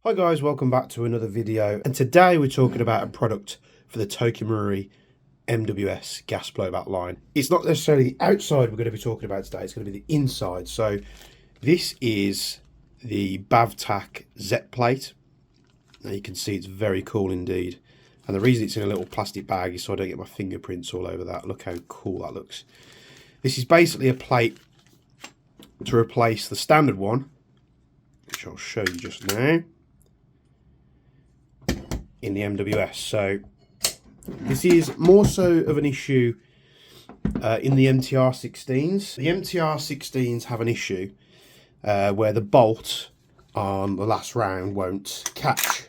Hi guys, welcome back to another video, and today we're talking about a product for the Marui MWS gas blowback line. It's not necessarily the outside we're going to be talking about today, it's going to be the inside. So this is the Bavtac ZET plate. Now you can see it's very cool indeed, and the reason it's in a little plastic bag is so I don't get my fingerprints all over that. Look how cool that looks. This is basically a plate to replace the standard one, which I'll show you just now, in the MWS. So this is more so of an issue in the MTR16s. The MTR16s have an issue where the bolt on the last round won't catch.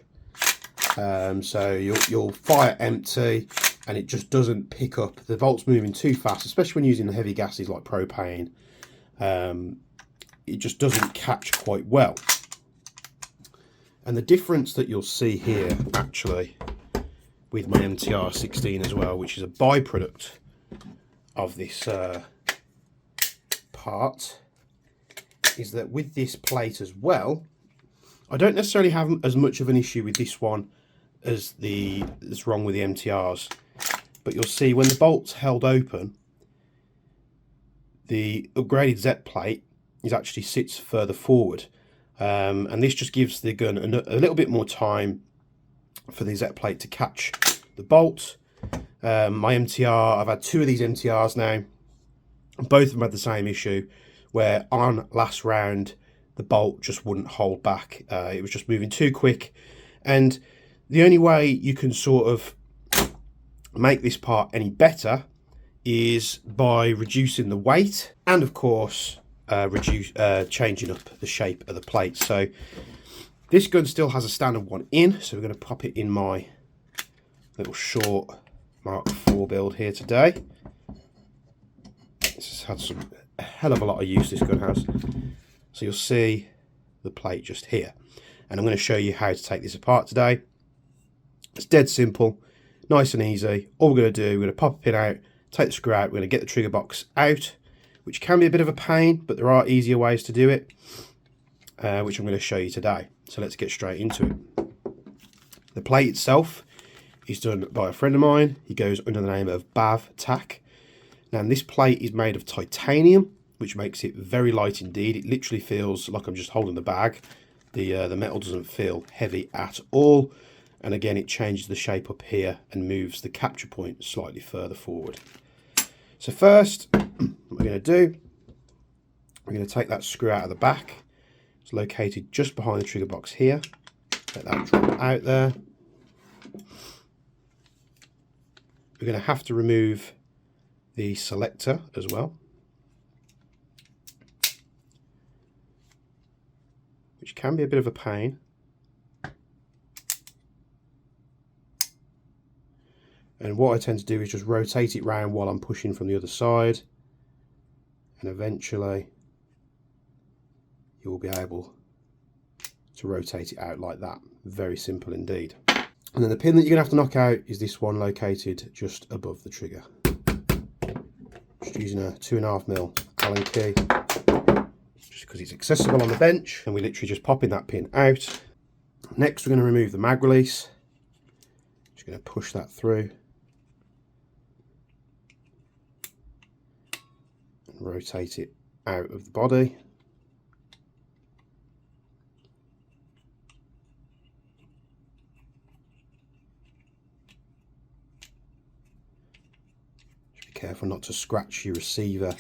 So you'll fire empty and it just doesn't pick up. The bolt's moving too fast, especially when using the heavy gases like propane. It just doesn't catch quite well. And the difference that you'll see here, actually, with my MTR16 as well, which is a byproduct of this part, is that with this plate as well, I don't necessarily have as much of an issue with this one as that's wrong with the MTRs. But you'll see when the bolt's held open, the upgraded ZET plate actually sits further forward. And this just gives the gun a little bit more time for the ZET plate to catch the bolt. My MTR, I've had two of these MTRs now. Both of them had the same issue, where on last round, the bolt just wouldn't hold back. It was just moving too quick. And the only way you can sort of make this part any better is by reducing the weight and, of course, changing up the shape of the plate. So this gun still has a standard one in, so we're going to pop it in my little short Mark IV build here today. This has had a hell of a lot of use, this gun has. So you'll see the plate just here, and I'm going to show you how to take this apart today. It's dead simple, nice and easy. All we're going to do, we're going to pop a pin out, take the screw out, we're going to get the trigger box out, which can be a bit of a pain, but there are easier ways to do it, which I'm going to show you today. So let's get straight into it. The plate itself is done by a friend of mine. He goes under the name of Bavtac. Now this plate is made of titanium, which makes it very light indeed. It literally feels like I'm just holding the bag. The metal doesn't feel heavy at all. And again, it changes the shape up here and moves the capture point slightly further forward. So first, what we're going to do, we're going to take that screw out of the back. It's located just behind the trigger box here. Let that drop out there. We're going to have to remove the selector as well, which can be a bit of a pain. And what I tend to do is just rotate it round while I'm pushing from the other side, and eventually you will be able to rotate it out like that. Very simple indeed. And then the pin that you're going to have to knock out is this one located just above the trigger. Just using a 2.5mm Allen key, just because it's accessible on the bench, and we literally just popping that pin out. Next we're going to remove the mag release. Just going to push that through. Rotate it out of the body. Just be careful not to scratch your receiver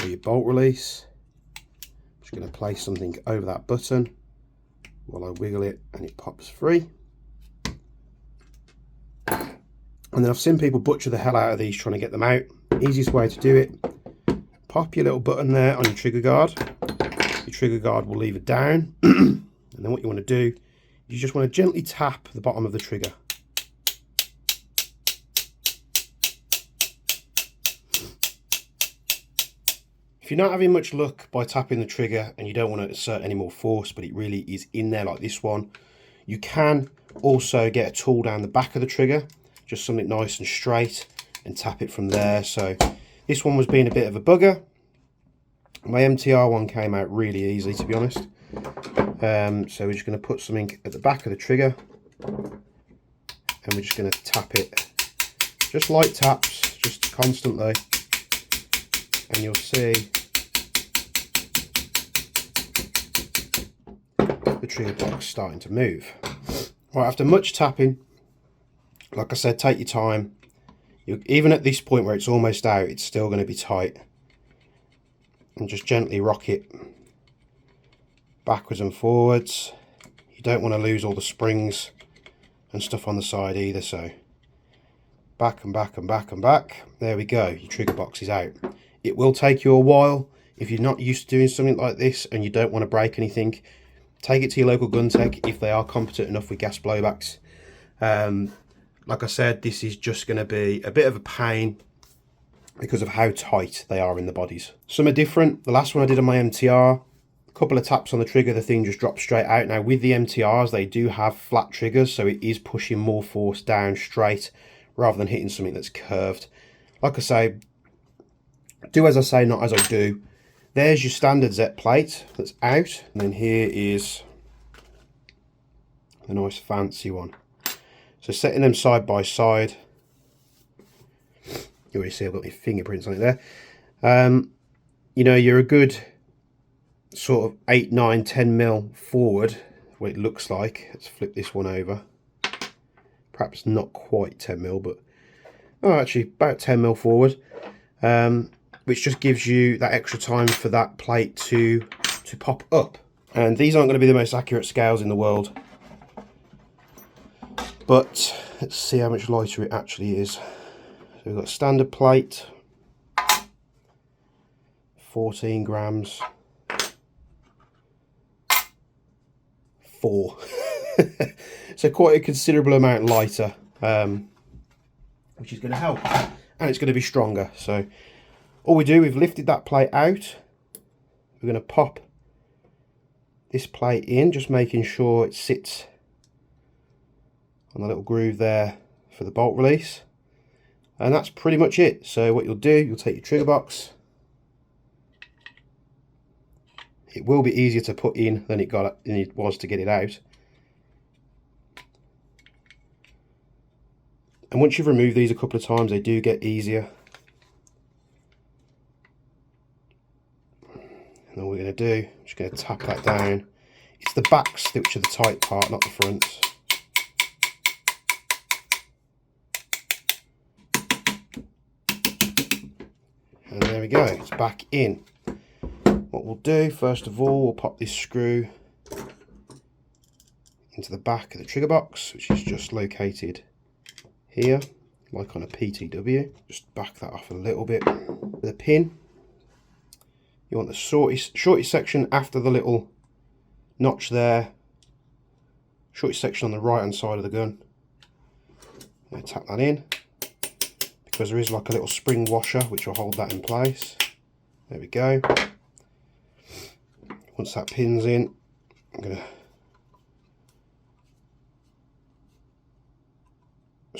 or your bolt release. Just going to place something over that button while I wiggle it and it pops free. And then I've seen people butcher the hell out of these trying to get them out. Easiest way to do it, pop your little button there on your trigger guard. Your trigger guard will lever down, and then what you want to do, you just want to gently tap the bottom of the trigger. If you're not having much luck by tapping the trigger and you don't want to exert any more force, but it really is in there like this one, you can also get a tool down the back of the trigger, just something nice and straight, and tap it from there. So this one was being a bit of a bugger. My MTR one came out really easy, to be honest. So we're just going to put something at the back of the trigger, and we're just going to tap it, just light taps, just constantly, and you'll see the trigger box starting to move. Right, after much tapping, like I said, take your time. Even at this point where it's almost out, it's still going to be tight. And just gently rock it backwards and forwards. You don't want to lose all the springs and stuff on the side either, so back and back and back and back. There we go, your trigger box is out. It will take you a while. If you're not used to doing something like this and you don't want to break anything, take it to your local gun tech if they are competent enough with gas blowbacks. Like I said, this is just going to be a bit of a pain because of how tight they are in the bodies. Some are different. The last one I did on my MTR, a couple of taps on the trigger, the thing just dropped straight out. Now with the MTRs, they do have flat triggers, so it is pushing more force down straight rather than hitting something that's curved. Like I say, do as I say, not as I do. There's your standard ZET plate that's out, and then here is the nice fancy one. So setting them side by side, you already see I've got my fingerprints on it there. You know, you're a good sort of 8, 9, 10 mil forward, what it looks like. Let's flip this one over. Perhaps not quite 10 mil, but actually about 10 mil forward, which just gives you that extra time for that plate to pop up. And these aren't going to be the most accurate scales in the world, but let's see how much lighter it actually is. So we've got a standard plate, 14 grams, 4. So quite a considerable amount lighter, which is going to help, and it's going to be stronger. So all we do, we've lifted that plate out. We're going to pop this plate in, just making sure it sits on the little groove there for the bolt release. And that's pretty much it. So what you'll do, you'll take your trigger box. It will be easier to put in than it was to get it out. And once you've removed these a couple of times, they do get easier. And all we're going to do, I'm just going to tap that down. It's the backs which are the tight part, not the fronts. And there we go, it's back in. What we'll do, first of all, we'll pop this screw into the back of the trigger box, which is just located here, like on a PTW. Just back that off a little bit with a pin. You want the shortest section after the little notch there. Shortest section on the right hand side of the gun. Tap that in, because there is like a little spring washer which will hold that in place. There we go. Once that pin's in, I'm going to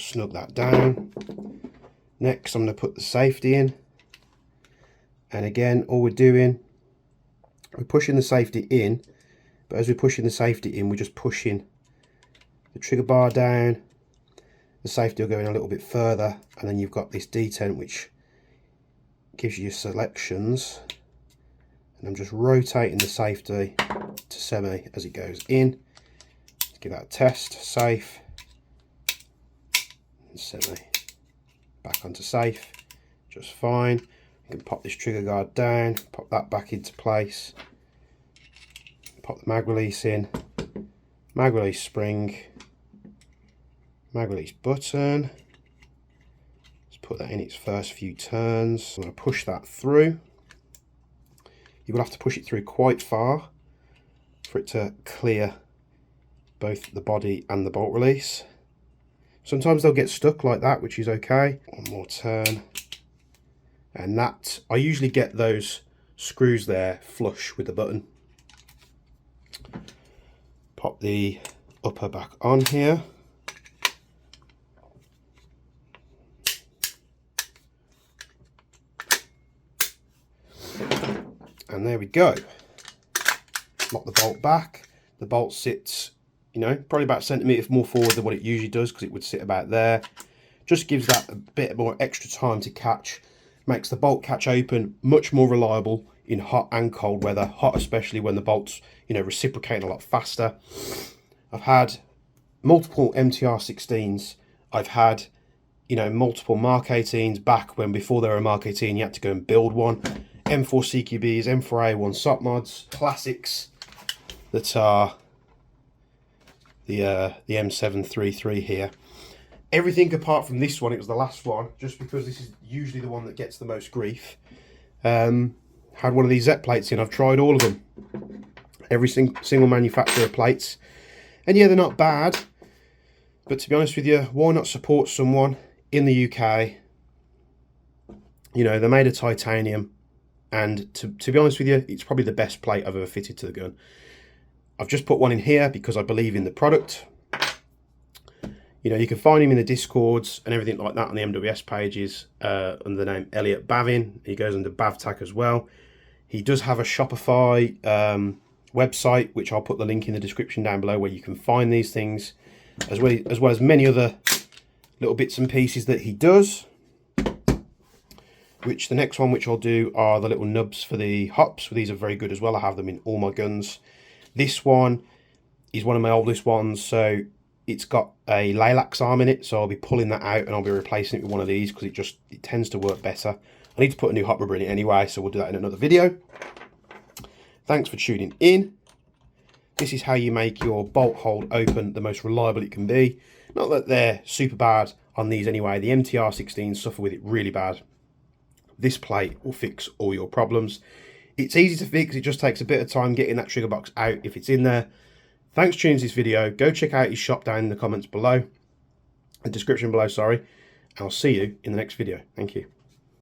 snug that down. Next I'm going to put the safety in, and again all we're doing, we're pushing the safety in, but as we're pushing the safety in, we're just pushing the trigger bar down. The safety will go in a little bit further, and then you've got this detent which gives you your selections, and I'm just rotating the safety to semi as it goes in. Let's give that a test. Safe and semi, back onto safe, just fine. You can pop this trigger guard down, pop that back into place, pop the mag release in, mag release spring, mag release button. Let's put that in its first few turns. I'm going to push that through. You will have to push it through quite far for it to clear both the body and the bolt release. Sometimes they'll get stuck like that, which is okay. One more turn. And that, I usually get those screws there flush with the button. Pop the upper back on here. And there we go. lock the bolt back. The bolt sits, you know, probably about a centimetre more forward than what it usually does, because it would sit about there. Just gives that a bit more extra time to catch. Makes the bolt catch open much more reliable in hot and cold weather. Hot especially, when the bolts, you know, reciprocating a lot faster. I've had multiple MTR 16s. I've had, you know, multiple Mark 18s back when, before they were a Mark 18, you had to go and build one. M4 CQBs, M4A1 SOC mods, classics that are the M733 here. Everything apart from this one, it was the last one, just because this is usually the one that gets the most grief. Had one of these ZET plates in. I've tried all of them, every single manufacturer of plates, and yeah, they're not bad, but to be honest with you, why not support someone in the UK? You know, they're made of titanium, and to be honest with you, it's probably the best plate I've ever fitted to the gun. I've just put one in here because I believe in the product. You know, you can find him in the Discords and everything like that on the MWS pages under the name Elliot Bavin. He goes under Bavtac as well. He does have a Shopify website, which I'll put the link in the description down below, where you can find these things, as well as many other little bits and pieces that he does. Which the next one which I'll do are the little nubs for the hops. These are very good as well. I have them in all my guns. This one is one of my oldest ones, so it's got a Lilacs arm in it, so I'll be pulling that out and I'll be replacing it with one of these, because it tends to work better. I need to put a new hot rubber in it anyway, so we'll do that in another video. Thanks for tuning in. This is how you make your bolt hold open the most reliable it can be. Not that they're super bad on these anyway. The MTR 16s suffer with it really bad. This plate will fix all your problems. It's easy to fix, it just takes a bit of time getting that trigger box out if it's in there. Thanks for tuning to this video. Go check out his shop down in the comments below, the description below, sorry. I'll see you in the next video. Thank you.